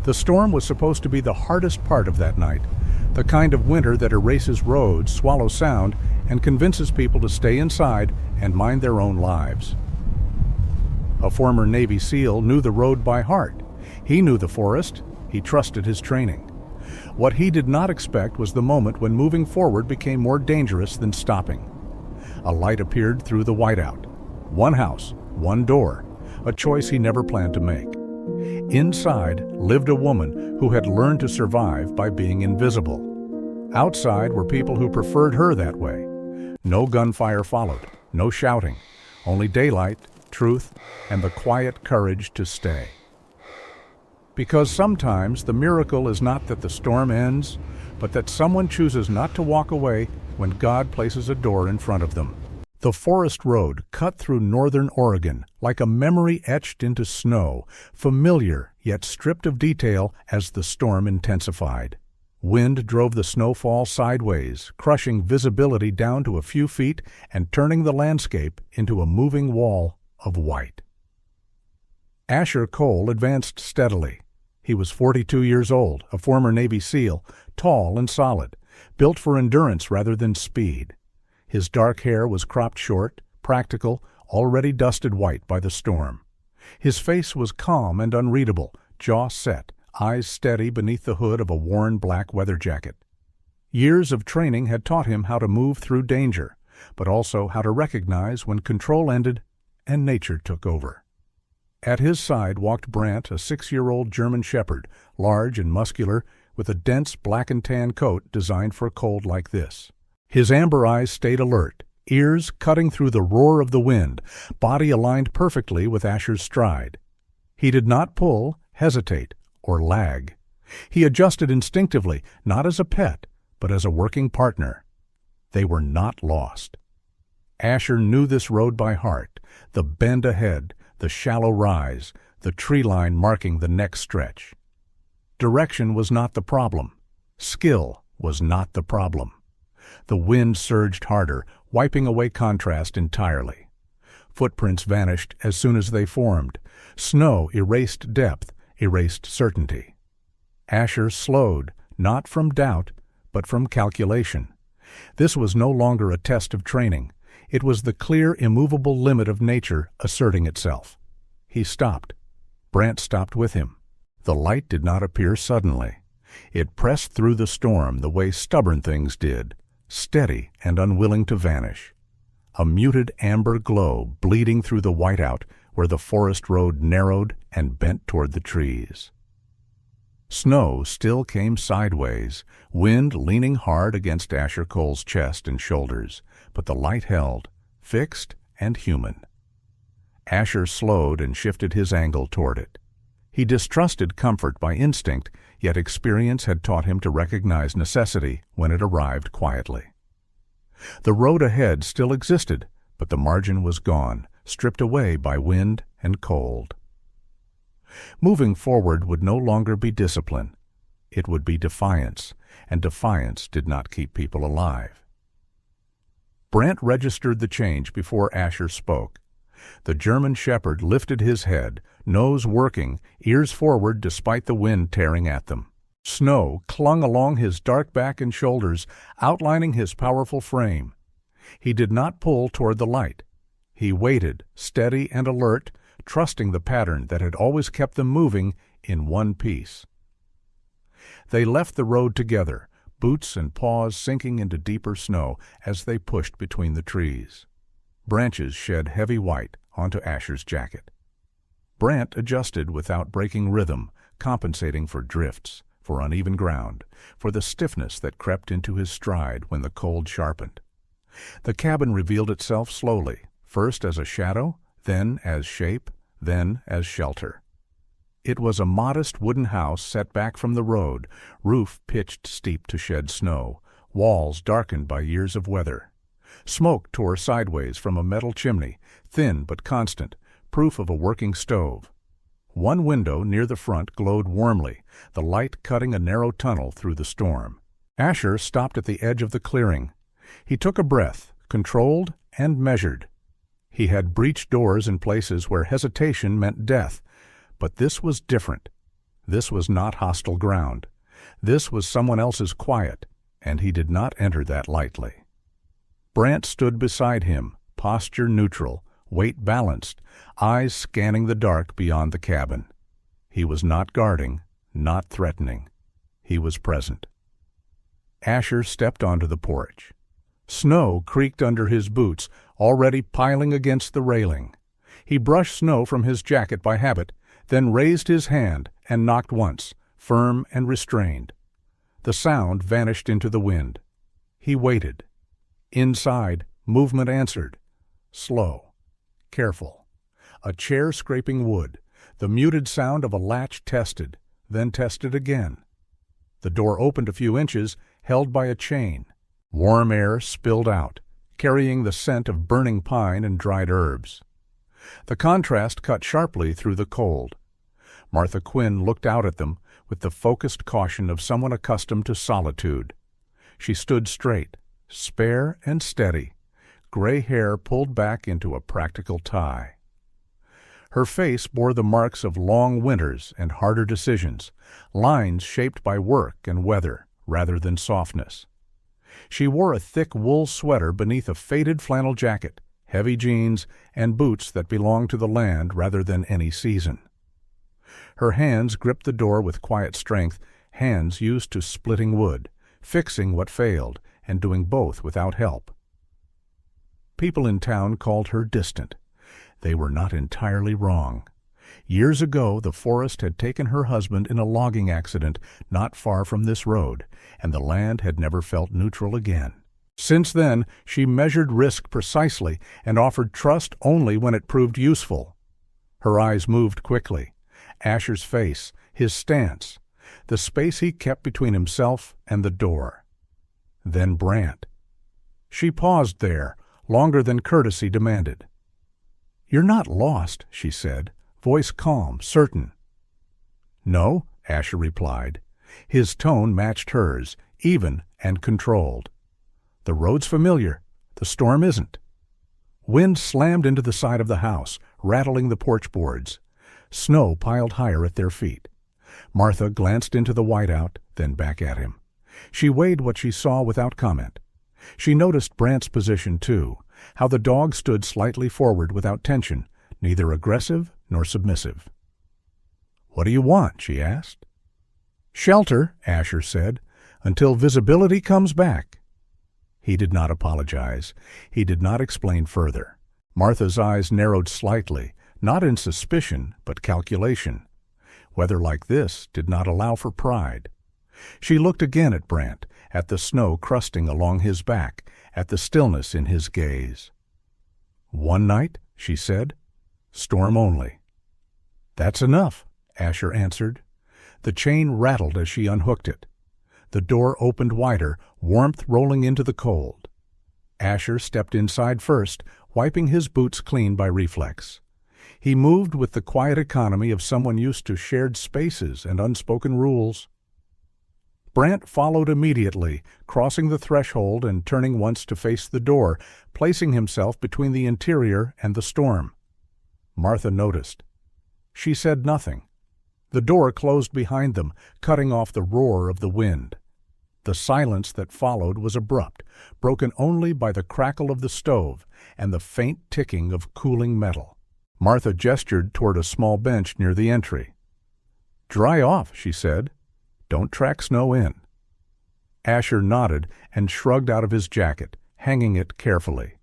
The storm was supposed to be the hardest part of that night, the kind of winter that erases roads, swallows sound, and convinces people to stay inside and mind their own lives. A former Navy SEAL knew the road by heart. He knew the forest. He trusted his training. What he did not expect was the moment when moving forward became more dangerous than stopping. A light appeared through the whiteout. One house, one door, a choice he never planned to make. Inside lived a woman who had learned to survive by being invisible. Outside were people who preferred her that way. No gunfire followed, no shouting, only daylight, truth, and the quiet courage to stay. Because sometimes the miracle is not that the storm ends, but that someone chooses not to walk away when God places a door in front of them. The forest road cut through northern Oregon like a memory etched into snow, familiar yet stripped of detail as the storm intensified. Wind drove the snowfall sideways, crushing visibility down to a few feet and turning the landscape into a moving wall of white. Asher Cole advanced steadily. He was 42 years old, a former Navy SEAL, tall and solid, built for endurance rather than speed. His dark hair was cropped short, practical, already dusted white by the storm. His face was calm and unreadable, jaw set, eyes steady beneath the hood of a worn black weather jacket. Years of training had taught him how to move through danger, but also how to recognize when control ended and nature took over. At his side walked Brant, a 6-year-old German shepherd, large and muscular, with a dense black and tan coat designed for cold like this. His amber eyes stayed alert, ears cutting through the roar of the wind, body aligned perfectly with Asher's stride. He did not pull, hesitate, or lag. He adjusted instinctively, not as a pet, but as a working partner. They were not lost. Asher knew this road by heart, the bend ahead, the shallow rise, the tree line marking the next stretch. Direction was not the problem. Skill was not the problem. The wind surged harder, wiping away contrast entirely. Footprints vanished as soon as they formed. Snow erased depth, erased certainty. Asher slowed, not from doubt, but from calculation. This was no longer a test of training. It was the clear, immovable limit of nature asserting itself. He stopped. Brant stopped with him. The light did not appear suddenly. It pressed through the storm the way stubborn things did, steady and unwilling to vanish. A muted amber glow bleeding through the whiteout where the forest road narrowed and bent toward the trees. Snow still came sideways, wind leaning hard against Asher Cole's chest and shoulders, but the light held, fixed and human. Asher slowed and shifted his angle toward it. He distrusted comfort by instinct, yet experience had taught him to recognize necessity when it arrived quietly. The road ahead still existed, but the margin was gone, stripped away by wind and cold. Moving forward would no longer be discipline. It would be defiance, and defiance did not keep people alive. Brant registered the change before Asher spoke. The German shepherd lifted his head, nose working, ears forward despite the wind tearing at them. Snow clung along his dark back and shoulders, outlining his powerful frame. He did not pull toward the light. He waited, steady and alert, trusting the pattern that had always kept them moving in one piece. They left the road together, boots and paws sinking into deeper snow as they pushed between the trees. Branches shed heavy white onto Asher's jacket. Brant adjusted without breaking rhythm, compensating for drifts, for uneven ground, for the stiffness that crept into his stride when the cold sharpened. The cabin revealed itself slowly, first as a shadow, then as shape, then as shelter. It was a modest wooden house set back from the road, roof pitched steep to shed snow, walls darkened by years of weather. Smoke tore sideways from a metal chimney, thin but constant, proof of a working stove. One window near the front glowed warmly, the light cutting a narrow tunnel through the storm. Asher stopped at the edge of the clearing. He took a breath, controlled and measured. He had breached doors in places where hesitation meant death, but this was different. This was not hostile ground. This was someone else's quiet, and he did not enter that lightly. Brant stood beside him, posture neutral, weight balanced, eyes scanning the dark beyond the cabin. He was not guarding, not threatening. He was present. Asher stepped onto the porch. Snow creaked under his boots, already piling against the railing. He brushed snow from his jacket by habit, then raised his hand and knocked once, firm and restrained. The sound vanished into the wind. He waited. Inside, movement answered. Slow, careful. A chair scraping wood, the muted sound of a latch tested, then tested again. The door opened a few inches, held by a chain. Warm air spilled out, carrying the scent of burning pine and dried herbs. The contrast cut sharply through the cold. Martha Quinn looked out at them with the focused caution of someone accustomed to solitude. She stood straight, spare and steady, gray hair pulled back into a practical tie. Her face bore the marks of long winters and harder decisions, lines shaped by work and weather rather than softness. She wore a thick wool sweater beneath a faded flannel jacket, heavy jeans, and boots that belonged to the land rather than any season. Her hands gripped the door with quiet strength, hands used to splitting wood, fixing what failed, and doing both without help. People in town called her distant. They were not entirely wrong. Years ago, the forest had taken her husband in a logging accident not far from this road, and the land had never felt neutral again. Since then, she measured risk precisely and offered trust only when it proved useful. Her eyes moved quickly. Asher's face, his stance, the space he kept between himself and the door. Then Brant. She paused there, longer than courtesy demanded. "You're not lost," she said, voice calm, certain. "No," Asher replied. His tone matched hers, even and controlled. "The road's familiar. The storm isn't." Wind slammed into the side of the house, rattling the porch boards. Snow piled higher at their feet. Martha glanced into the whiteout, then back at him. She weighed what she saw without comment. She noticed Brant's position, too, how the dog stood slightly forward without tension, neither aggressive nor submissive. "What do you want?" she asked. "Shelter," Asher said, "until visibility comes back." He did not apologize. He did not explain further. Martha's eyes narrowed slightly, not in suspicion, but calculation. Weather like this did not allow for pride. She looked again at Brant, at the snow crusting along his back, at the stillness in his gaze. "One night," she said. "Storm only." "That's enough," Asher answered. The chain rattled as she unhooked it. The door opened wider, warmth rolling into the cold. Asher stepped inside first, wiping his boots clean by reflex. He moved with the quiet economy of someone used to shared spaces and unspoken rules. Brant followed immediately, crossing the threshold and turning once to face the door, placing himself between the interior and the storm. Martha noticed. She said nothing. The door closed behind them, cutting off the roar of the wind. The silence that followed was abrupt, broken only by the crackle of the stove and the faint ticking of cooling metal. Martha gestured toward a small bench near the entry. "Dry off," she said. "Don't track snow in." Asher nodded and shrugged out of his jacket, hanging it carefully.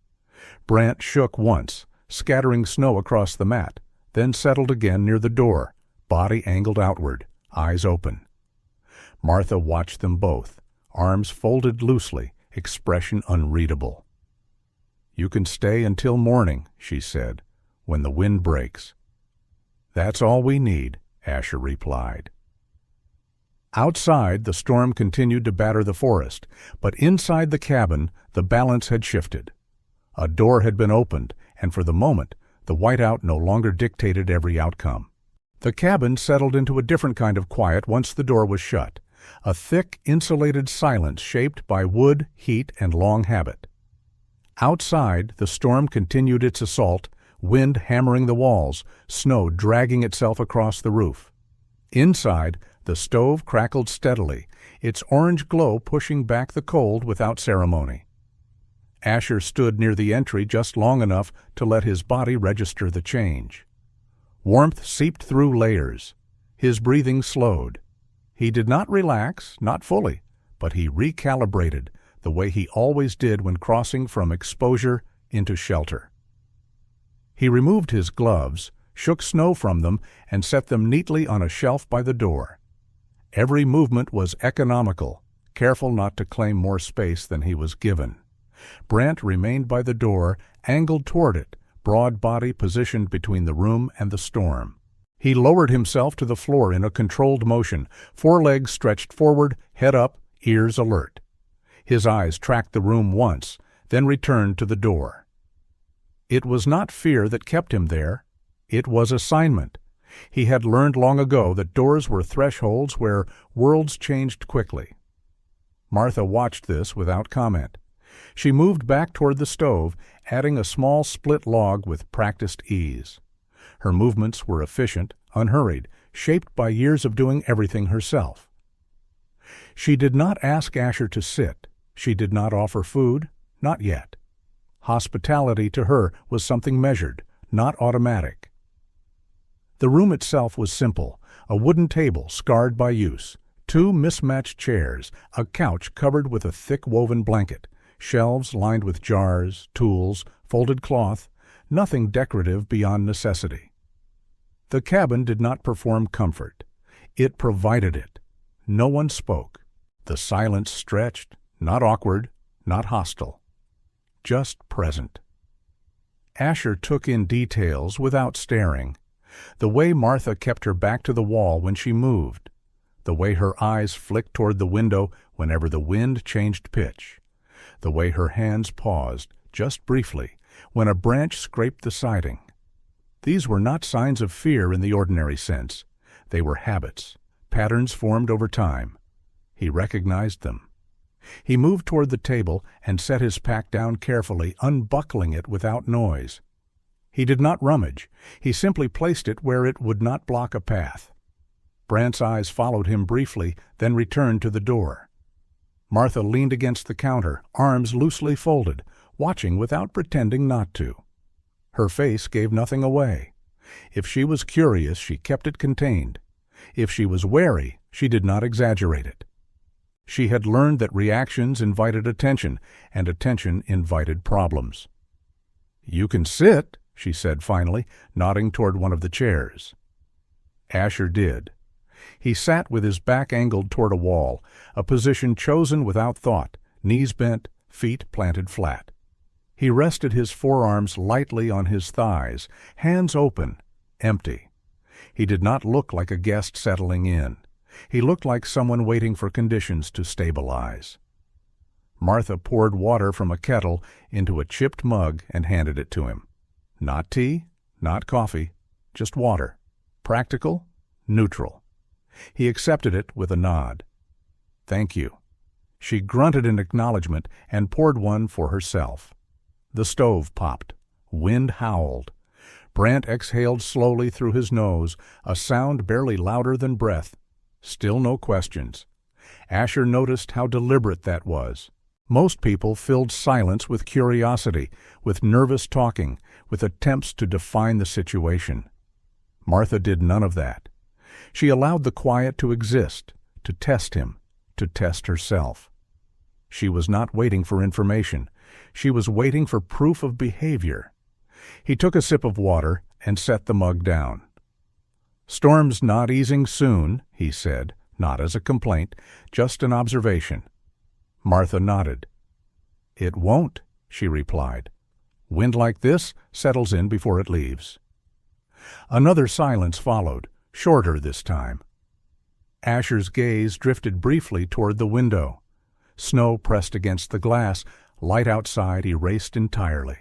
Brant shook once, scattering snow across the mat, then settled again near the door, body angled outward, eyes open. Martha watched them both, arms folded loosely, expression unreadable. "You can stay until morning," she said, "when the wind breaks." "That's all we need," Asher replied. Outside, the storm continued to batter the forest, but inside the cabin, the balance had shifted. A door had been opened, and for the moment, the whiteout no longer dictated every outcome. The cabin settled into a different kind of quiet once the door was shut, a thick, insulated silence shaped by wood, heat, and long habit. Outside, the storm continued its assault, wind hammering the walls, snow dragging itself across the roof. Inside, the stove crackled steadily, its orange glow pushing back the cold without ceremony. Asher stood near the entry just long enough to let his body register the change. Warmth seeped through layers. His breathing slowed. He did not relax, not fully, but he recalibrated the way he always did when crossing from exposure into shelter. He removed his gloves, shook snow from them, and set them neatly on a shelf by the door. Every movement was economical, careful not to claim more space than he was given. Brant remained by the door, angled toward it, broad body positioned between the room and the storm. He lowered himself to the floor in a controlled motion, forelegs stretched forward, head up, ears alert. His eyes tracked the room once, then returned to the door. It was not fear that kept him there. It was assignment. He had learned long ago that doors were thresholds where worlds changed quickly. Martha watched this without comment. She moved back toward the stove, adding a small split log with practiced ease. Her movements were efficient, unhurried, shaped by years of doing everything herself. She did not ask Asher to sit. She did not offer food, not yet. Hospitality to her was something measured, not automatic. The room itself was simple, a wooden table scarred by use, 2 mismatched chairs, a couch covered with a thick woven blanket, shelves lined with jars, tools, folded cloth, nothing decorative beyond necessity. The cabin did not perform comfort. It provided it. No one spoke. The silence stretched, not awkward, not hostile, just present. Asher took in details without staring. The way Martha kept her back to the wall when she moved, the way her eyes flicked toward the window whenever the wind changed pitch, the way her hands paused, just briefly, when a branch scraped the siding. These were not signs of fear in the ordinary sense. They were habits, patterns formed over time. He recognized them. He moved toward the table and set his pack down carefully, unbuckling it without noise. He did not rummage. He simply placed it where it would not block a path. Brant's eyes followed him briefly, then returned to the door. Martha leaned against the counter, arms loosely folded, watching without pretending not to. Her face gave nothing away. If she was curious, she kept it contained. If she was wary, she did not exaggerate it. She had learned that reactions invited attention, and attention invited problems. "You can sit," she said finally, nodding toward one of the chairs. Asher did. He sat with his back angled toward a wall, a position chosen without thought, knees bent, feet planted flat. He rested his forearms lightly on his thighs, hands open, empty. He did not look like a guest settling in. He looked like someone waiting for conditions to stabilize. Martha poured water from a kettle into a chipped mug and handed it to him. Not tea, not coffee, just water. Practical, neutral. He accepted it with a nod. "Thank you." She grunted in acknowledgement and poured one for herself. The stove popped. Wind howled. Brant exhaled slowly through his nose, a sound barely louder than breath. Still no questions. Asher noticed how deliberate that was. Most people filled silence with curiosity, with nervous talking, with attempts to define the situation. Martha did none of that. She allowed the quiet to exist, to test him, to test herself. She was not waiting for information. She was waiting for proof of behavior. He took a sip of water and set the mug down. "Storm's not easing soon," he said, not as a complaint, just an observation. Martha nodded. "It won't," she replied. "Wind like this settles in before it leaves." Another silence followed, shorter this time. Asher's gaze drifted briefly toward the window. Snow pressed against the glass, light outside erased entirely.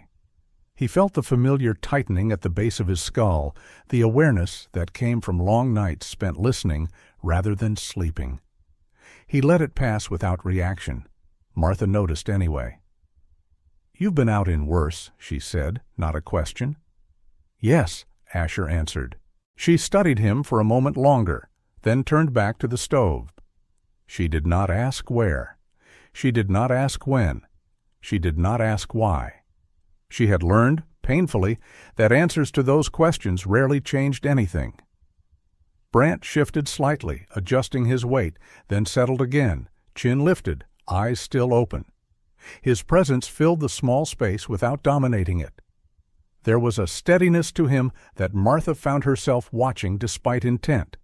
He felt the familiar tightening at the base of his skull, the awareness that came from long nights spent listening rather than sleeping. He let it pass without reaction. Martha noticed anyway. "You've been out in worse," she said, not a question. "Yes," Asher answered. She studied him for a moment longer, then turned back to the stove. She did not ask where. She did not ask when. She did not ask why. She had learned, painfully, that answers to those questions rarely changed anything. Brant shifted slightly, adjusting his weight, then settled again, chin lifted, eyes still open. His presence filled the small space without dominating it. There was a steadiness to him that Martha found herself watching despite intent.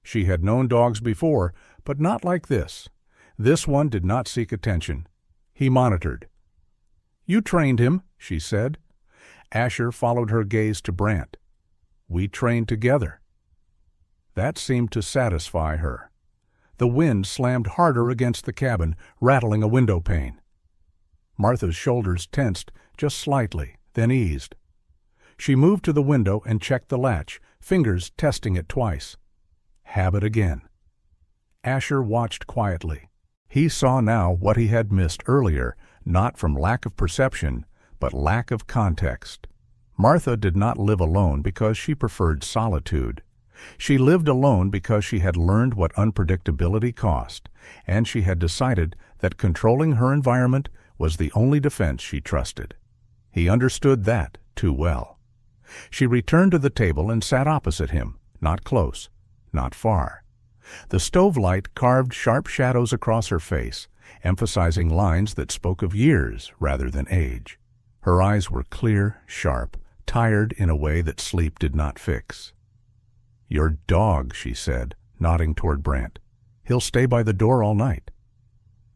She had known dogs before, but not like this. This one did not seek attention. He monitored. "You trained him," she said. Asher followed her gaze to Brant. "We trained together." That seemed to satisfy her. The wind slammed harder against the cabin, rattling a window pane. Martha's shoulders tensed just slightly, then eased. She moved to the window and checked the latch, fingers testing it twice. Habit again. Asher watched quietly. He saw now what he had missed earlier, not from lack of perception, but lack of context. Martha did not live alone because she preferred solitude. She lived alone because she had learned what unpredictability cost, and she had decided that controlling her environment was the only defense she trusted. He understood that too well. She returned to the table and sat opposite him, not close, not far. The stove light carved sharp shadows across her face, emphasizing lines that spoke of years rather than age. Her eyes were clear, sharp, tired in a way that sleep did not fix. "Your dog," she said, nodding toward Brant. "He'll stay by the door all night."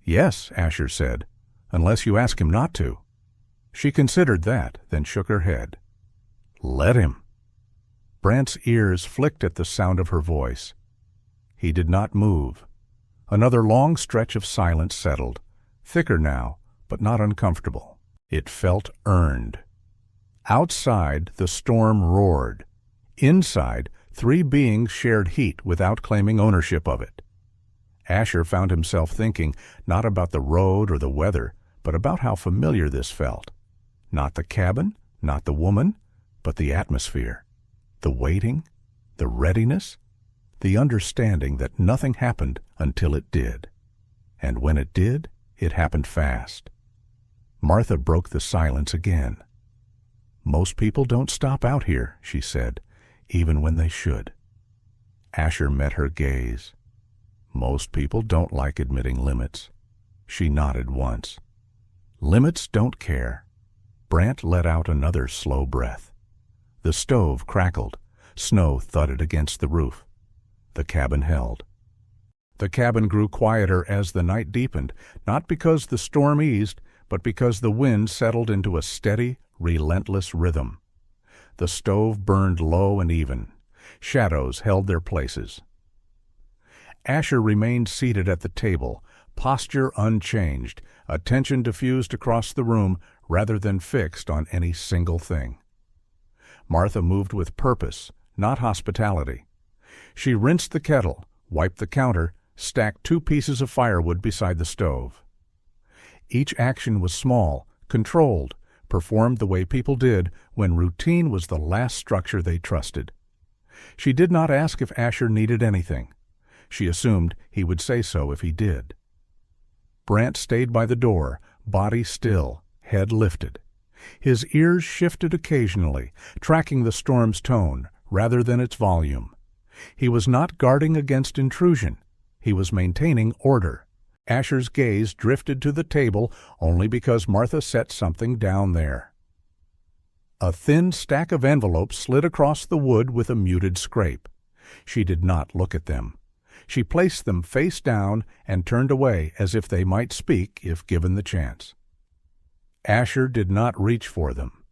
"Yes," Asher said, "unless you ask him not to." She considered that, then shook her head. "Let him." Brant's ears flicked at the sound of her voice. He did not move. Another long stretch of silence settled, thicker now, but not uncomfortable. It felt earned. Outside, the storm roared. Inside, three beings shared heat without claiming ownership of it. Asher found himself thinking not about the road or the weather, but about how familiar this felt. Not the cabin, not the woman, but the atmosphere. The waiting, the readiness, the understanding that nothing happened until it did. And when it did, it happened fast. Martha broke the silence again. "Most people don't stop out here," she said, "even when they should." Asher met her gaze. "Most people don't like admitting limits." She nodded once. "Limits don't care." Brant let out another slow breath. The stove crackled. Snow thudded against the roof. The cabin held. The cabin grew quieter as the night deepened, not because the storm eased, but because the wind settled into a steady, relentless rhythm. The stove burned low and even. Shadows held their places. Asher remained seated at the table, posture unchanged, attention diffused across the room rather than fixed on any single thing. Martha moved with purpose, not hospitality. She rinsed the kettle, wiped the counter, stacked 2 pieces of firewood beside the stove. Each action was small, controlled, performed the way people did when routine was the last structure they trusted. She did not ask if Asher needed anything. She assumed he would say so if he did. Brant stayed by the door, body still, head lifted. His ears shifted occasionally, tracking the storm's tone rather than its volume. He was not guarding against intrusion. He was maintaining order. Asher's gaze drifted to the table only because Martha set something down there. A thin stack of envelopes slid across the wood with a muted scrape. She did not look at them. She placed them face down and turned away as if they might speak if given the chance. Asher did not reach for them.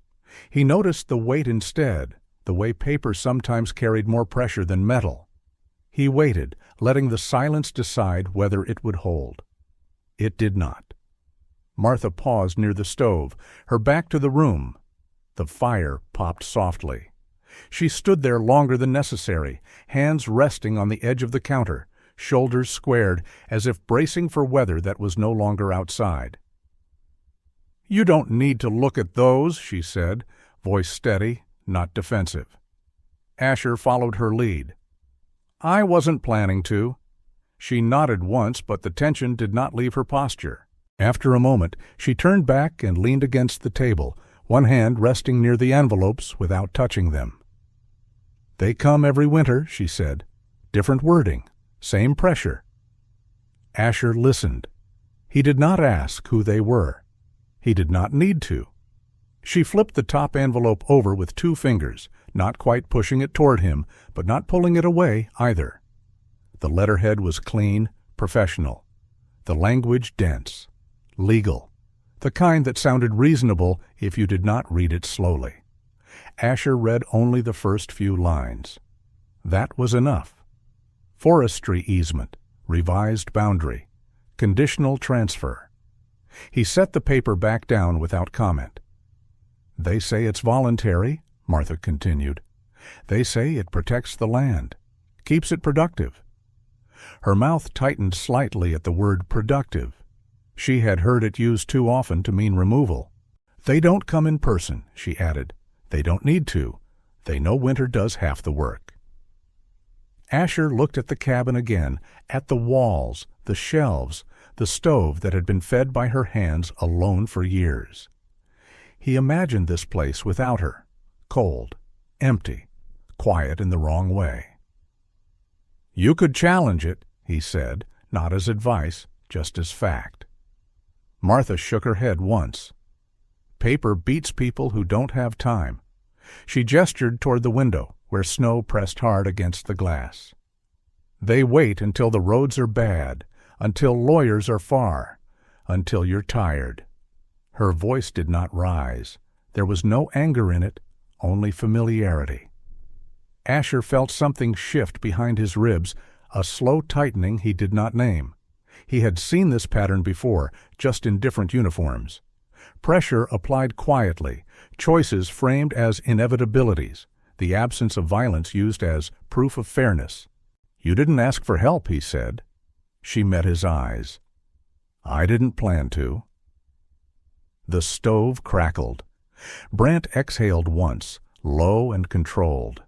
He noticed the weight instead, the way paper sometimes carried more pressure than metal. He waited, letting the silence decide whether it would hold. It did not. Martha paused near the stove, her back to the room. The fire popped softly. She stood there longer than necessary, hands resting on the edge of the counter, shoulders squared, as if bracing for weather that was no longer outside. "You don't need to look at those," she said, voice steady, not defensive. Asher followed her lead. I wasn't planning to. She nodded once, but the tension did not leave her posture. After a moment, she turned back and leaned against the table, one hand resting near the envelopes without touching them. They come every winter, she said. Different wording, same pressure. Asher listened. He did not ask who they were. He did not need to. She flipped the top envelope over with 2 fingers, not quite pushing it toward him, but not pulling it away either. The letterhead was clean, professional. The language dense, legal, the kind that sounded reasonable if you did not read it slowly. Asher read only the first few lines. That was enough. Forestry easement, revised boundary, conditional transfer. He set the paper back down without comment. They say it's voluntary, Martha continued. They say it protects the land, keeps it productive. Her mouth tightened slightly at the word productive. She had heard it used too often to mean removal. They don't come in person, she added. They don't need to. They know winter does half the work. Asher looked at the cabin again, at the walls, the shelves, the stove that had been fed by her hands alone for years. He imagined this place without her, cold, empty, quiet in the wrong way. You could challenge it, he said, not as advice, just as fact. Martha shook her head once. Paper beats people who don't have time. She gestured toward the window, where snow pressed hard against the glass. They wait until the roads are bad, until lawyers are far, until you're tired. Her voice did not rise. There was no anger in it, only familiarity. Asher felt something shift behind his ribs, a slow tightening he did not name. He had seen this pattern before, just in different uniforms. Pressure applied quietly, choices framed as inevitabilities, the absence of violence used as proof of fairness. You didn't ask for help, he said. She met his eyes. I didn't plan to. The stove crackled. Brant exhaled once, low and controlled.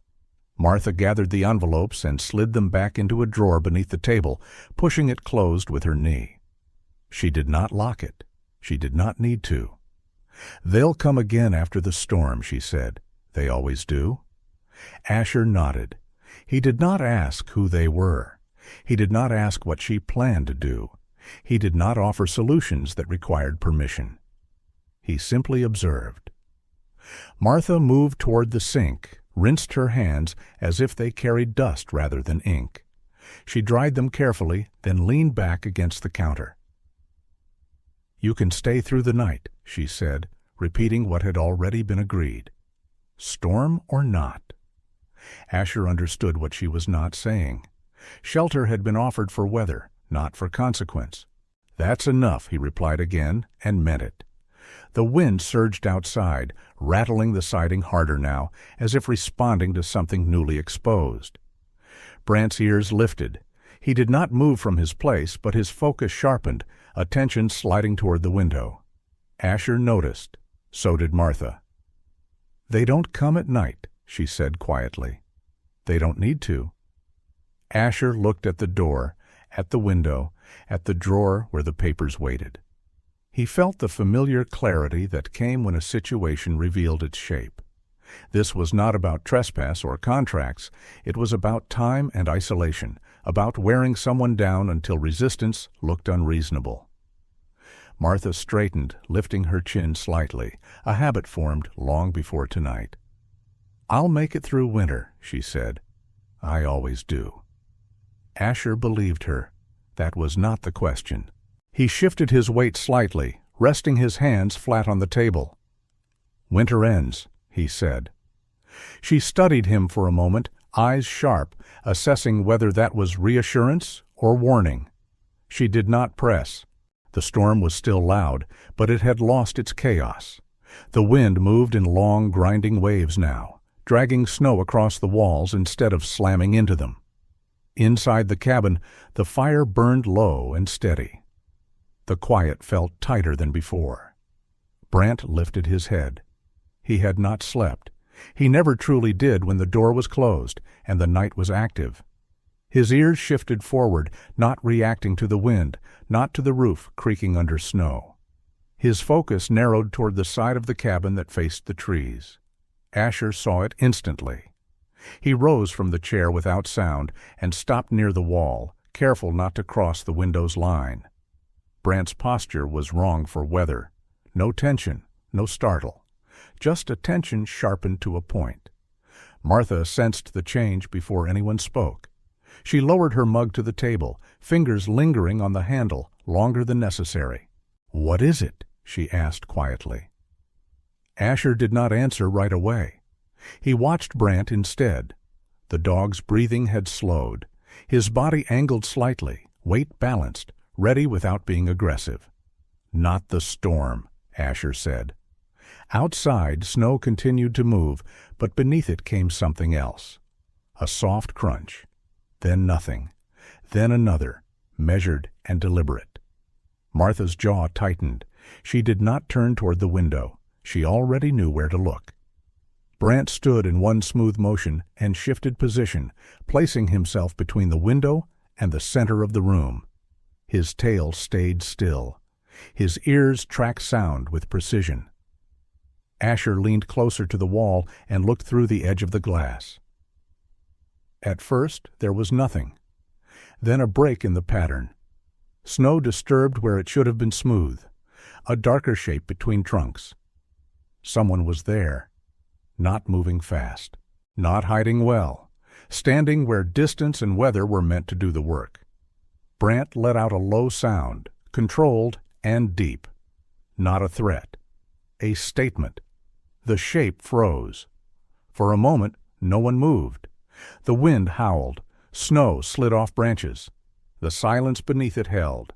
Martha gathered the envelopes and slid them back into a drawer beneath the table, pushing it closed with her knee. She did not lock it. She did not need to. They'll come again after the storm, she said. They always do. Asher nodded. He did not ask who they were. He did not ask what she planned to do. He did not offer solutions that required permission. He simply observed. Martha moved toward the sink, rinsed her hands as if they carried dust rather than ink. She dried them carefully, then leaned back against the counter. You can stay through the night, she said, repeating what had already been agreed. Storm or not? Asher understood what she was not saying. Shelter had been offered for weather, not for consequence. That's enough, he replied again, and meant it. The wind surged outside, rattling the siding harder now, as if responding to something newly exposed. Brant's ears lifted. He did not move from his place, but his focus sharpened, attention sliding toward the window. Asher noticed. So did Martha. They don't come at night, she said quietly. They don't need to. Asher looked at the door, at the window, at the drawer where the papers waited. He felt the familiar clarity that came when a situation revealed its shape. This was not about trespass or contracts. It was about time and isolation, about wearing someone down until resistance looked unreasonable. Martha straightened, lifting her chin slightly, a habit formed long before tonight. I'll make it through winter, she said. I always do. Asher believed her. That was not the question. He shifted his weight slightly, resting his hands flat on the table. Winter ends, he said. She studied him for a moment, eyes sharp, assessing whether that was reassurance or warning. She did not press. The storm was still loud, but it had lost its chaos. The wind moved in long, grinding waves now, dragging snow across the walls instead of slamming into them. Inside the cabin, the fire burned low and steady. The quiet felt tighter than before. Brant lifted his head. He had not slept. He never truly did when the door was closed and the night was active. His ears shifted forward, not reacting to the wind, not to the roof creaking under snow. His focus narrowed toward the side of the cabin that faced the trees. Asher saw it instantly. He rose from the chair without sound and stopped near the wall, careful not to cross the window's line. Brant's posture was wrong for weather. No tension, no startle. Just attention sharpened to a point. Martha sensed the change before anyone spoke. She lowered her mug to the table, fingers lingering on the handle longer than necessary. "What is it?" she asked quietly. Asher did not answer right away. He watched Brant instead. The dog's breathing had slowed. His body angled slightly, weight balanced, ready without being aggressive. "Not the storm," Asher said. Outside, snow continued to move, but beneath it came something else. A soft crunch. Then nothing. Then another, measured and deliberate. Martha's jaw tightened. She did not turn toward the window. She already knew where to look. Brant stood in one smooth motion and shifted position, placing himself between the window and the center of the room. His tail stayed still. His ears tracked sound with precision. Asher leaned closer to the wall and looked through the edge of the glass. At first, there was nothing. Then a break in the pattern. Snow disturbed where it should have been smooth. A darker shape between trunks. Someone was there. Not moving fast. Not hiding well. Standing where distance and weather were meant to do the work. Brant let out a low sound, controlled and deep. Not a threat. A statement. The shape froze. For a moment, no one moved. The wind howled. Snow slid off branches. The silence beneath it held.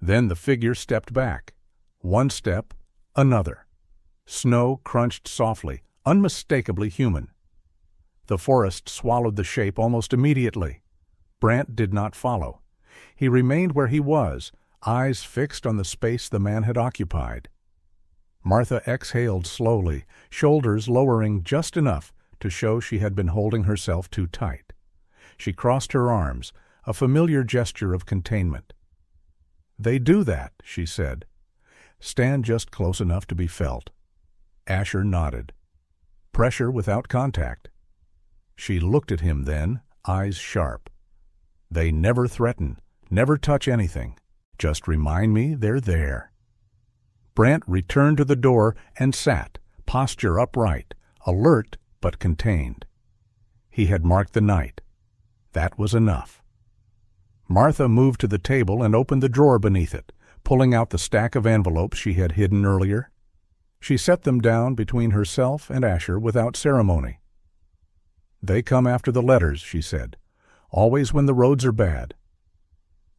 Then the figure stepped back. One step, another. Snow crunched softly, unmistakably human. The forest swallowed the shape almost immediately. Brant did not follow. He remained where he was, eyes fixed on the space the man had occupied. Martha exhaled slowly, shoulders lowering just enough to show she had been holding herself too tight. She crossed her arms, a familiar gesture of containment. "They do that," she said. "Stand just close enough to be felt." Asher nodded. Pressure without contact. She looked at him then, eyes sharp. "They never threaten, never touch anything. Just remind me they're there." Brant returned to the door and sat, posture upright, alert but contained. He had marked the night. That was enough. Martha moved to the table and opened the drawer beneath it, pulling out the stack of envelopes she had hidden earlier. She set them down between herself and Asher without ceremony. "They come after the letters," she said. "Always when the roads are bad."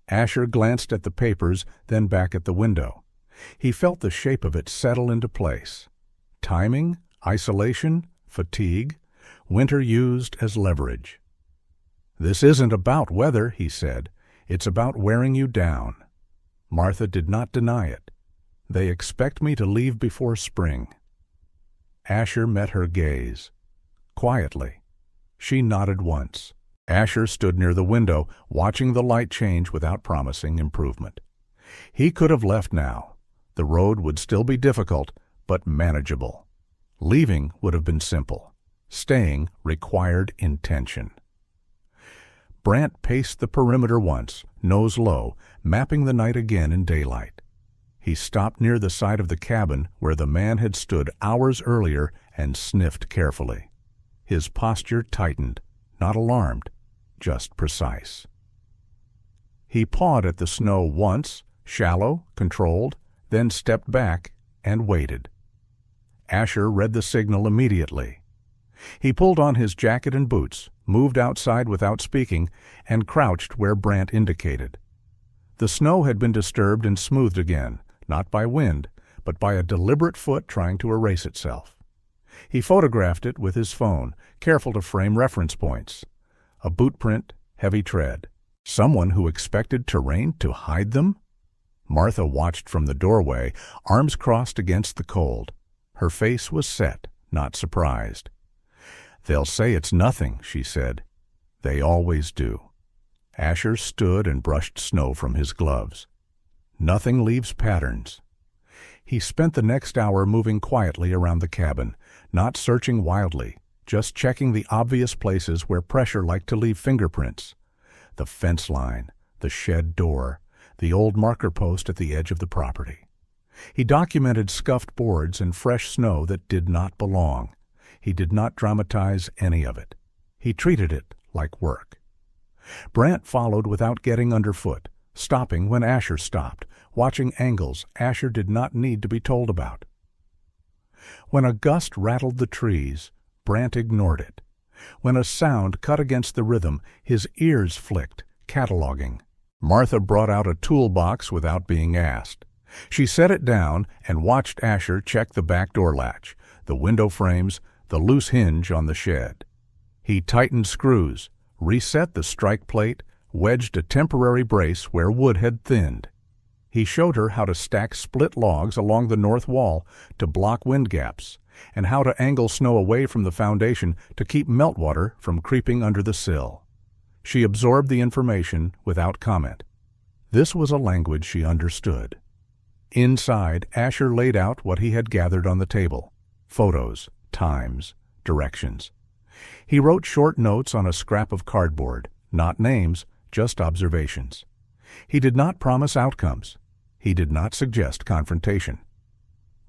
Asher glanced at the papers, then back at the window. He felt the shape of it settle into place. Timing, isolation, fatigue, winter used as leverage. "This isn't about weather," he said. "It's about wearing you down." Martha did not deny it. "They expect me to leave before spring." Asher met her gaze. Quietly. She nodded once. Asher stood near the window, watching the light change without promising improvement. He could have left now. The road would still be difficult, but manageable. Leaving would have been simple. Staying required intention. Brant paced the perimeter once, nose low, mapping the night again in daylight. He stopped near the side of the cabin where the man had stood hours earlier and sniffed carefully. His posture tightened, not alarmed, just precise. He pawed at the snow once, shallow, controlled, then stepped back and waited. Asher read the signal immediately. He pulled on his jacket and boots, moved outside without speaking, and crouched where Brant indicated. The snow had been disturbed and smoothed again, not by wind, but by a deliberate foot trying to erase itself. He photographed it with his phone, careful to frame reference points. A boot print, heavy tread. Someone who expected terrain to hide them? Martha watched from the doorway, arms crossed against the cold. Her face was set, not surprised. "They'll say it's nothing," she said. "They always do." Asher stood and brushed snow from his gloves. Nothing leaves patterns. He spent the next hour moving quietly around the cabin, not searching wildly, just checking the obvious places where pressure liked to leave fingerprints. The fence line, the shed door, the old marker post at the edge of the property. He documented scuffed boards and fresh snow that did not belong. He did not dramatize any of it. He treated it like work. Brant followed without getting underfoot, stopping when Asher stopped, watching angles Asher did not need to be told about. When a gust rattled the trees, Brant ignored it. When a sound cut against the rhythm, his ears flicked, cataloging. Martha brought out a toolbox without being asked. She set it down and watched Asher check the back door latch, the window frames, the loose hinge on the shed. He tightened screws, reset the strike plate, wedged a temporary brace where wood had thinned. He showed her how to stack split logs along the north wall to block wind gaps, and how to angle snow away from the foundation to keep meltwater from creeping under the sill. She absorbed the information without comment. This was a language she understood. Inside, Asher laid out what he had gathered on the table: photos, times, directions. He wrote short notes on a scrap of cardboard, not names, just observations. He did not promise outcomes. He did not suggest confrontation.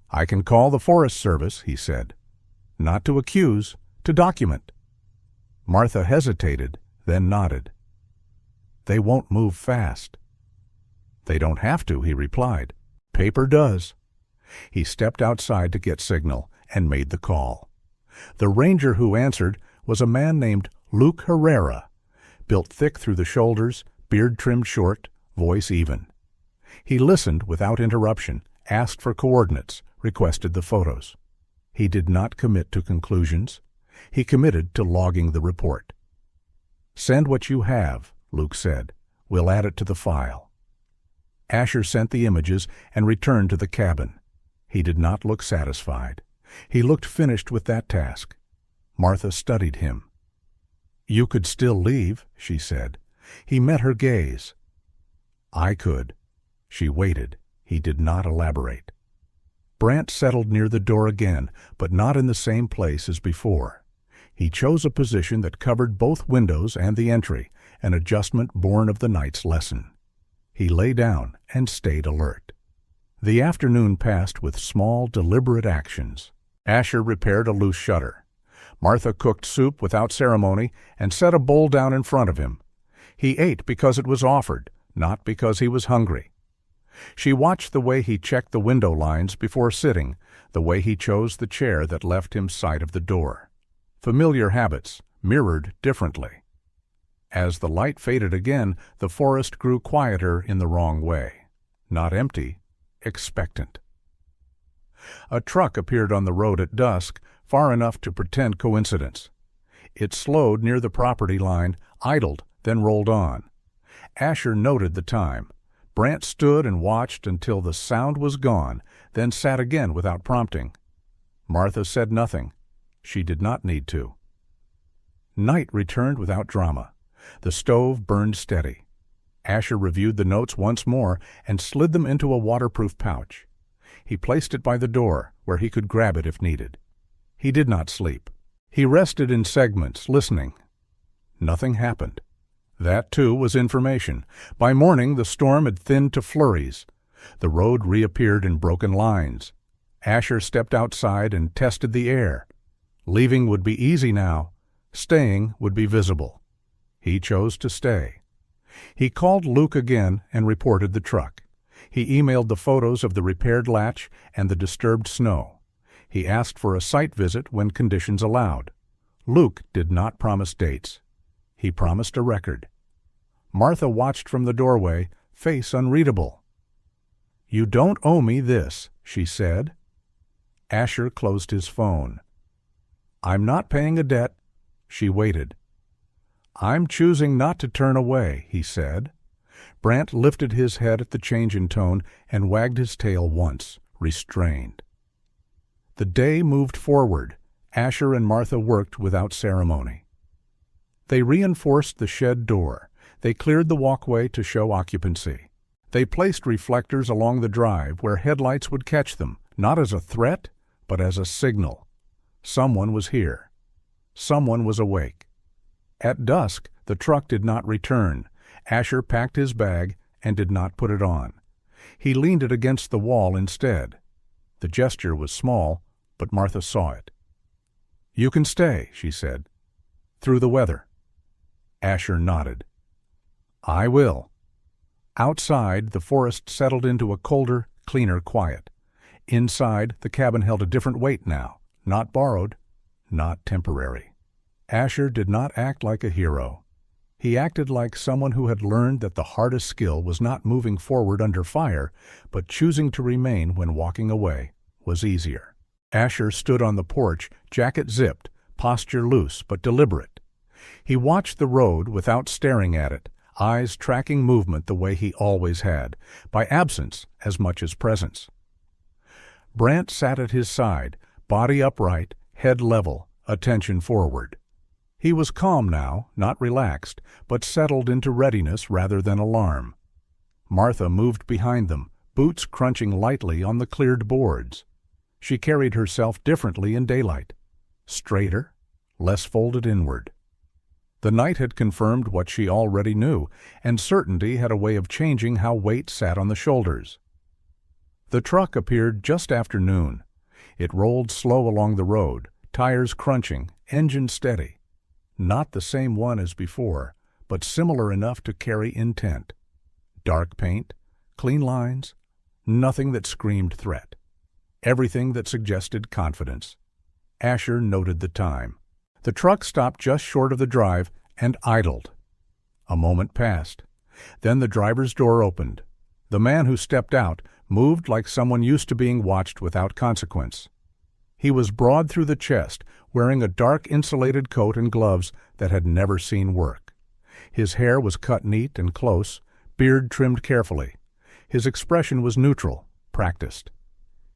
"I can call the Forest Service," he said. "Not to accuse, to document." Martha hesitated, then nodded. "They won't move fast." "They don't have to," he replied. "Paper does." He stepped outside to get signal and made the call. The ranger who answered was a man named Luke Herrera, built thick through the shoulders, beard trimmed short, voice even. He listened without interruption, asked for coordinates, requested the photos. He did not commit to conclusions. He committed to logging the report. "Send what you have," Luke said. "We'll add it to the file." Asher sent the images and returned to the cabin. He did not look satisfied. He looked finished with that task. Martha studied him. "You could still leave," she said. He met her gaze. "I could." She waited. He did not elaborate. Brant settled near the door again, but not in the same place as before. He chose a position that covered both windows and the entry, an adjustment born of the night's lesson. He lay down and stayed alert. The afternoon passed with small, deliberate actions. Asher repaired a loose shutter. Martha cooked soup without ceremony and set a bowl down in front of him. He ate because it was offered, not because he was hungry. She watched the way he checked the window lines before sitting, the way he chose the chair that left him sight of the door. Familiar habits, mirrored differently. As the light faded again, the forest grew quieter in the wrong way. Not empty, expectant. A truck appeared on the road at dusk, far enough to pretend coincidence. It slowed near the property line, idled, then rolled on. Asher noted the time. Brant stood and watched until the sound was gone, then sat again without prompting. Martha said nothing. She did not need to. Night returned without drama. The stove burned steady. Asher reviewed the notes once more and slid them into a waterproof pouch. He placed it by the door, where he could grab it if needed. He did not sleep. He rested in segments, listening. Nothing happened. That, too, was information. By morning, the storm had thinned to flurries. The road reappeared in broken lines. Asher stepped outside and tested the air. Leaving would be easy now. Staying would be visible. He chose to stay. He called Luke again and reported the truck. He emailed the photos of the repaired latch and the disturbed snow. He asked for a site visit when conditions allowed. Luke did not promise dates. He promised a record. Martha watched from the doorway, face unreadable. "You don't owe me this," she said. Asher closed his phone. "I'm not paying a debt." She waited. "I'm choosing not to turn away," he said. Brant lifted his head at the change in tone and wagged his tail once, restrained. The day moved forward. Asher and Martha worked without ceremony. They reinforced the shed door. They cleared the walkway to show occupancy. They placed reflectors along the drive where headlights would catch them, not as a threat, but as a signal. Someone was here. Someone was awake. At dusk, the truck did not return. Asher packed his bag and did not put it on. He leaned it against the wall instead. The gesture was small, but Martha saw it. "You can stay," she said. "Through the weather." Asher nodded. "I will." Outside, the forest settled into a colder, cleaner quiet. Inside, the cabin held a different weight now, not borrowed, not temporary. Asher did not act like a hero. He acted like someone who had learned that the hardest skill was not moving forward under fire, but choosing to remain when walking away was easier. Asher stood on the porch, jacket zipped, posture loose but deliberate. He watched the road without staring at it, eyes tracking movement the way he always had, by absence as much as presence. Brant sat at his side, body upright, head level, attention forward. He was calm now, not relaxed, but settled into readiness rather than alarm. Martha moved behind them, boots crunching lightly on the cleared boards. She carried herself differently in daylight, straighter, less folded inward. The night had confirmed what she already knew, and certainty had a way of changing how weight sat on the shoulders. The truck appeared just after noon. It rolled slow along the road, tires crunching, engine steady. Not the same one as before, but similar enough to carry intent. Dark paint, clean lines, nothing that screamed threat. Everything that suggested confidence. Asher noted the time. The truck stopped just short of the drive and idled. A moment passed. Then the driver's door opened. The man who stepped out moved like someone used to being watched without consequence. He was broad through the chest, wearing a dark insulated coat and gloves that had never seen work. His hair was cut neat and close, beard trimmed carefully. His expression was neutral, practiced.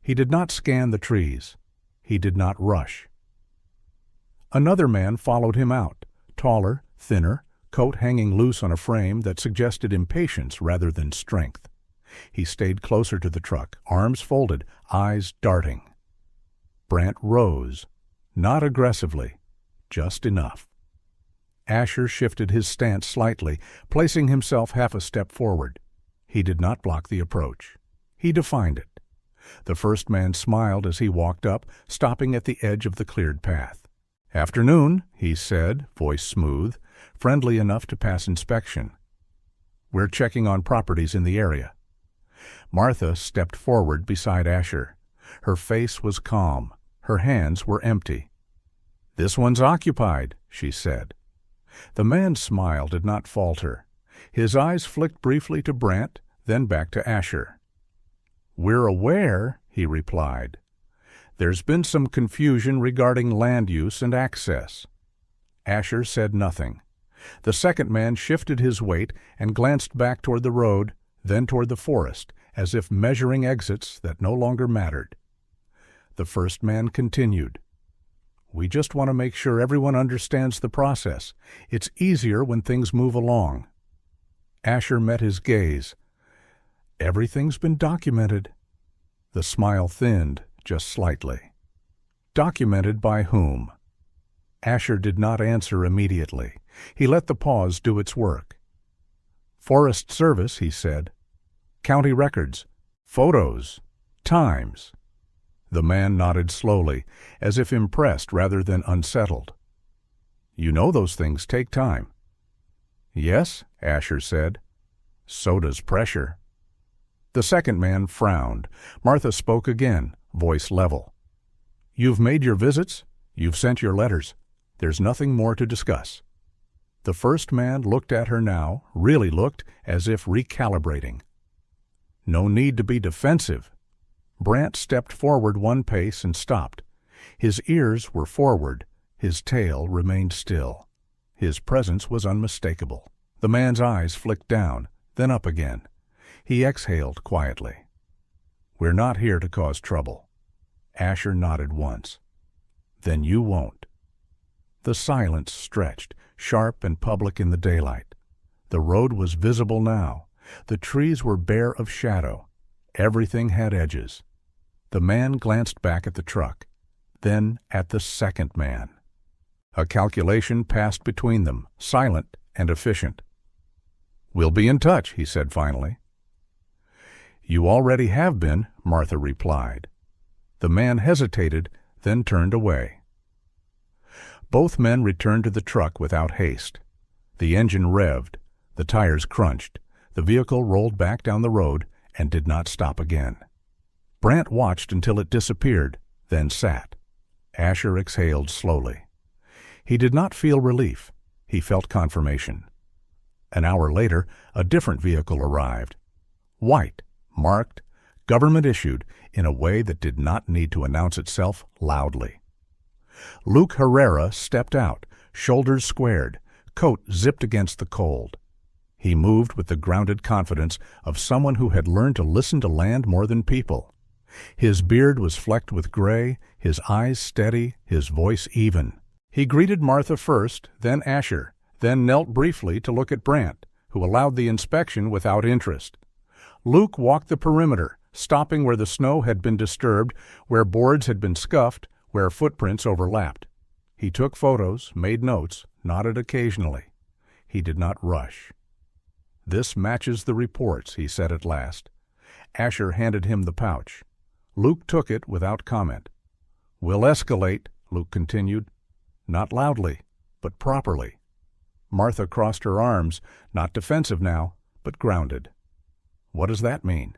He did not scan the trees. He did not rush. Another man followed him out, taller, thinner, coat hanging loose on a frame that suggested impatience rather than strength. He stayed closer to the truck, arms folded, eyes darting. Brant rose, not aggressively, just enough. Asher shifted his stance slightly, placing himself half a step forward. He did not block the approach. He defined it. The first man smiled as he walked up, stopping at the edge of the cleared path. "Afternoon," he said, voice smooth, friendly enough to pass inspection. "We're checking on properties in the area." Martha stepped forward beside Asher. Her face was calm. Her hands were empty. "This one's occupied," she said. The man's smile did not falter. His eyes flicked briefly to Brant, then back to Asher. "We're aware," he replied. "There's been some confusion regarding land use and access." Asher said nothing. The second man shifted his weight and glanced back toward the road, then toward the forest, as if measuring exits that no longer mattered. The first man continued. "We just want to make sure everyone understands the process. It's easier when things move along." Asher met his gaze. "Everything's been documented." The smile thinned just slightly. "Documented by whom?" Asher did not answer immediately. He let the pause do its work. "Forest Service," he said. "County records, photos, times." The man nodded slowly, as if impressed rather than unsettled. "You know those things take time." "Yes," Asher said. "So does pressure." The second man frowned. Martha spoke again, voice level. "You've made your visits. You've sent your letters. There's nothing more to discuss." The first man looked at her now, really looked, as if recalibrating. "No need to be defensive." Brant stepped forward one pace and stopped. His ears were forward. His tail remained still. His presence was unmistakable. The man's eyes flicked down, then up again. He exhaled quietly. "We're not here to cause trouble." Asher nodded once. "Then you won't." The silence stretched, sharp and public in the daylight. The road was visible now. The trees were bare of shadow. Everything had edges. The man glanced back at the truck, then at the second man. A calculation passed between them, silent and efficient. "We'll be in touch," he said finally. "You already have been," Martha replied. The man hesitated, then turned away. Both men returned to the truck without haste. The engine revved, the tires crunched, the vehicle rolled back down the road and did not stop again. Brant watched until it disappeared, then sat. Asher exhaled slowly. He did not feel relief. He felt confirmation. An hour later, a different vehicle arrived. White, marked, government-issued, in a way that did not need to announce itself loudly. Luke Herrera stepped out, shoulders squared, coat zipped against the cold. He moved with the grounded confidence of someone who had learned to listen to land more than people. His beard was flecked with gray, his eyes steady, his voice even. He greeted Martha first, then Asher, then knelt briefly to look at Brant, who allowed the inspection without interest. Luke walked the perimeter, stopping where the snow had been disturbed, where boards had been scuffed, where footprints overlapped. He took photos, made notes, nodded occasionally. He did not rush. "This matches the reports," he said at last. Asher handed him the pouch. Luke took it without comment. "We'll escalate," Luke continued. "Not loudly, but properly." Martha crossed her arms, not defensive now, but grounded. "What does that mean?"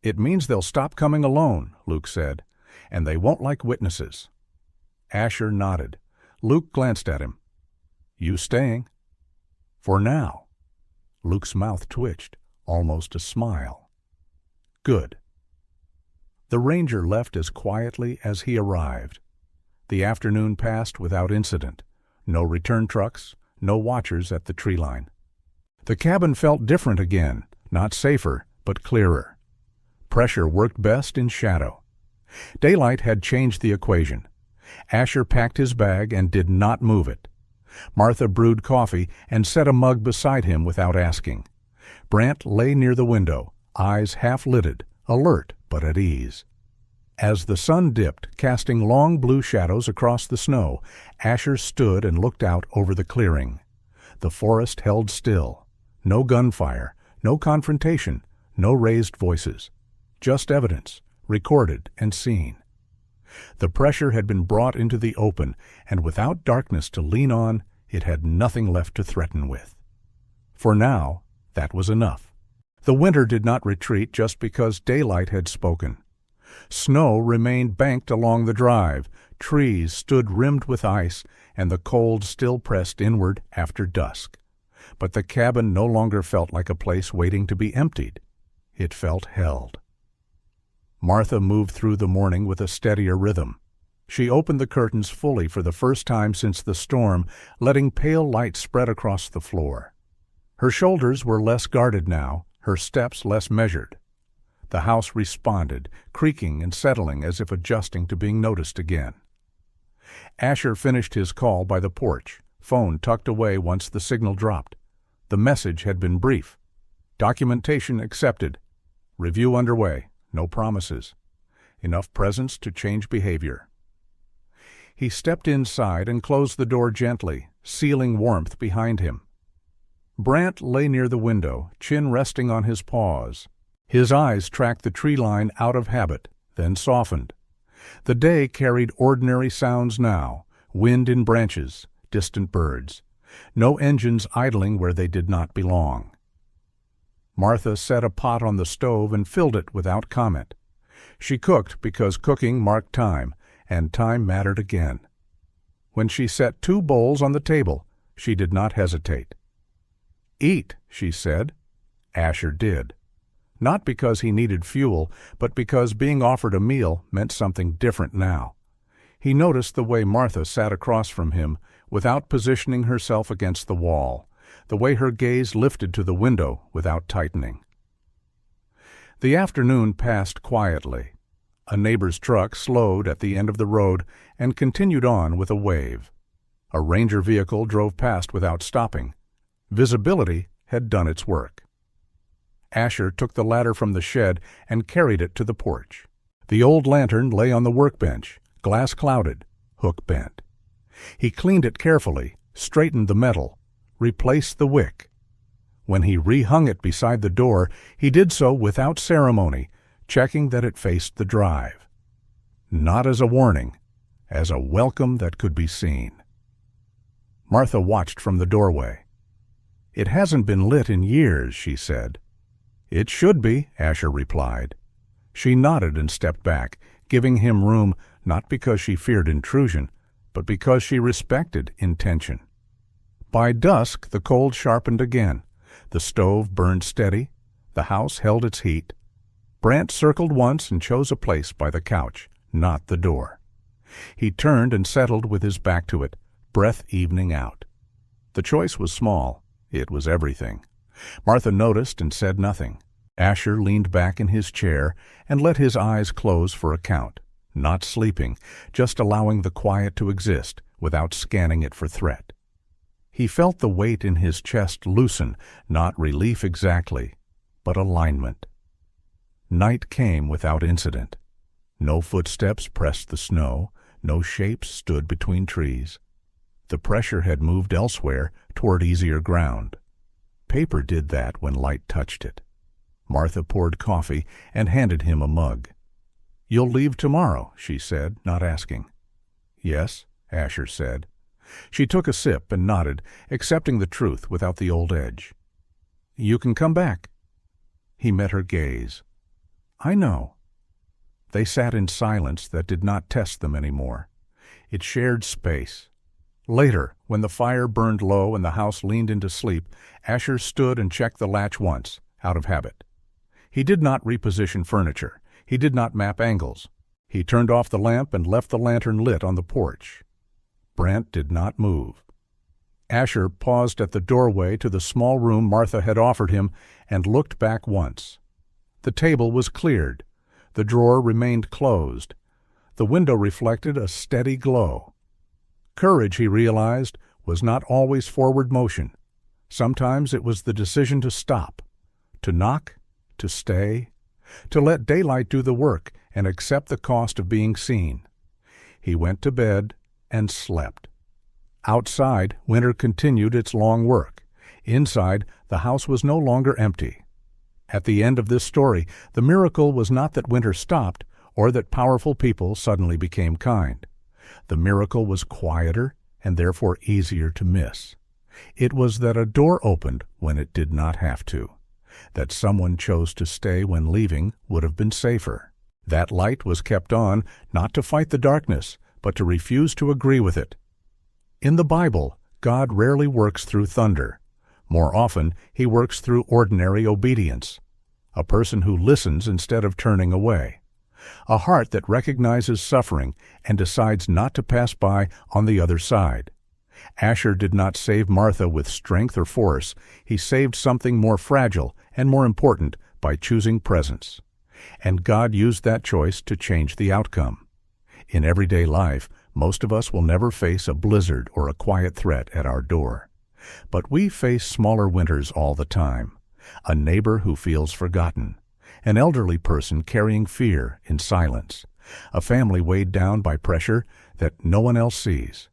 "It means they'll stop coming alone," Luke said, "and they won't like witnesses." Asher nodded. Luke glanced at him. "You staying?" "For now." Luke's mouth twitched, almost a smile. "Good." The ranger left as quietly as he arrived. The afternoon passed without incident. No return trucks, no watchers at the tree line. The cabin felt different again, not safer, but clearer. Pressure worked best in shadow. Daylight had changed the equation. Asher packed his bag and did not move it. Martha brewed coffee and set a mug beside him without asking. Brant lay near the window, eyes half-lidded, alert but at ease. As the sun dipped, casting long blue shadows across the snow, Asher stood and looked out over the clearing. The forest held still. No gunfire, no confrontation, no raised voices. Just evidence, recorded and seen. The pressure had been brought into the open, and without darkness to lean on, it had nothing left to threaten with. For now, that was enough. The winter did not retreat just because daylight had spoken. Snow remained banked along the drive, trees stood rimmed with ice, and the cold still pressed inward after dusk. But the cabin no longer felt like a place waiting to be emptied. It felt held. Martha moved through the morning with a steadier rhythm. She opened the curtains fully for the first time since the storm, letting pale light spread across the floor. Her shoulders were less guarded now, her steps less measured. The house responded, creaking and settling as if adjusting to being noticed again. Asher finished his call by the porch, phone tucked away once the signal dropped. The message had been brief. Documentation accepted. Review underway. No promises. Enough presence to change behavior. He stepped inside and closed the door gently, sealing warmth behind him. Brant lay near the window, chin resting on his paws. His eyes tracked the tree line out of habit, then softened. The day carried ordinary sounds now, wind in branches, distant birds. No engines idling where they did not belong. Martha set a pot on the stove and filled it without comment. She cooked because cooking marked time, and time mattered again. When she set 2 bowls on the table, she did not hesitate. "Eat," she said. Asher did. Not because he needed fuel, but because being offered a meal meant something different now. He noticed the way Martha sat across from him without positioning herself against the wall, the way her gaze lifted to the window without tightening. The afternoon passed quietly. A neighbor's truck slowed at the end of the road and continued on with a wave. A ranger vehicle drove past without stopping. Visibility had done its work. Asher took the ladder from the shed and carried it to the porch. The old lantern lay on the workbench, glass clouded, hook bent. He cleaned it carefully, straightened the metal, replaced the wick. When he rehung it beside the door, he did so without ceremony, checking that it faced the drive. Not as a warning, as a welcome that could be seen. Martha watched from the doorway. "It hasn't been lit in years," she said. "It should be," Asher replied. She nodded and stepped back, giving him room not because she feared intrusion, but because she respected intention. By dusk, the cold sharpened again. The stove burned steady. The house held its heat. Brant circled once and chose a place by the couch, not the door. He turned and settled with his back to it, breath evening out. The choice was small. It was everything. Martha noticed and said nothing. Asher leaned back in his chair and let his eyes close for a count, not sleeping, just allowing the quiet to exist without scanning it for threat. He felt the weight in his chest loosen, not relief exactly, but alignment. Night came without incident. No footsteps pressed the snow, no shapes stood between trees. The pressure had moved elsewhere toward easier ground. Paper did that when light touched it. Martha poured coffee and handed him a mug. "You'll leave tomorrow," she said, not asking. "Yes," Asher said. She took a sip and nodded, accepting the truth without the old edge. "You can come back." He met her gaze. "I know." They sat in silence that did not test them anymore. It shared space. Later, when the fire burned low and the house leaned into sleep, Asher stood and checked the latch once, out of habit. He did not reposition furniture. He did not map angles. He turned off the lamp and left the lantern lit on the porch. Brant did not move. Asher paused at the doorway to the small room Martha had offered him and looked back once. The table was cleared. The drawer remained closed. The window reflected a steady glow. Courage, he realized, was not always forward motion. Sometimes it was the decision to stop, to knock, to stay, to let daylight do the work and accept the cost of being seen. He went to bed and slept. Outside, winter continued its long work. Inside, the house was no longer empty. At the end of this story, the miracle was not that winter stopped or that powerful people suddenly became kind. The miracle was quieter and therefore easier to miss. It was that a door opened when it did not have to. That someone chose to stay when leaving would have been safer. That light was kept on not to fight the darkness, but to refuse to agree with it. In the Bible, God rarely works through thunder. More often, he works through ordinary obedience. A person who listens instead of turning away. A heart that recognizes suffering and decides not to pass by on the other side. Asher did not save Martha with strength or force. He saved something more fragile and more important by choosing presence. And God used that choice to change the outcome. In everyday life, most of us will never face a blizzard or a quiet threat at our door. But we face smaller winters all the time. A neighbor who feels forgotten. An elderly person carrying fear in silence. A family weighed down by pressure that no one else sees.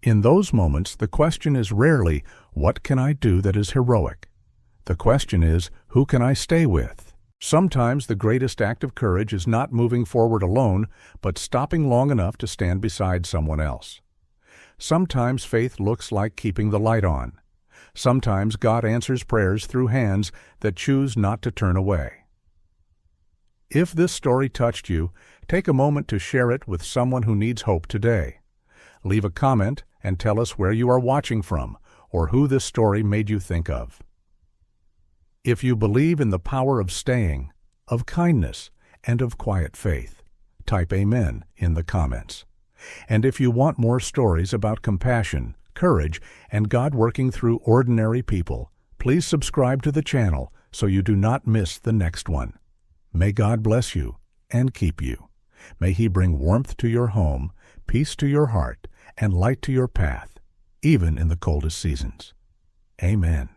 In those moments, the question is rarely, what can I do that is heroic? The question is, who can I stay with? Sometimes the greatest act of courage is not moving forward alone, but stopping long enough to stand beside someone else. Sometimes faith looks like keeping the light on. Sometimes God answers prayers through hands that choose not to turn away. If this story touched you, take a moment to share it with someone who needs hope today. Leave a comment and tell us where you are watching from or who this story made you think of. If you believe in the power of staying, of kindness, and of quiet faith, type Amen in the comments. And if you want more stories about compassion, courage, and God working through ordinary people, please subscribe to the channel so you do not miss the next one. May God bless you and keep you. May He bring warmth to your home, peace to your heart, and light to your path, even in the coldest seasons. Amen.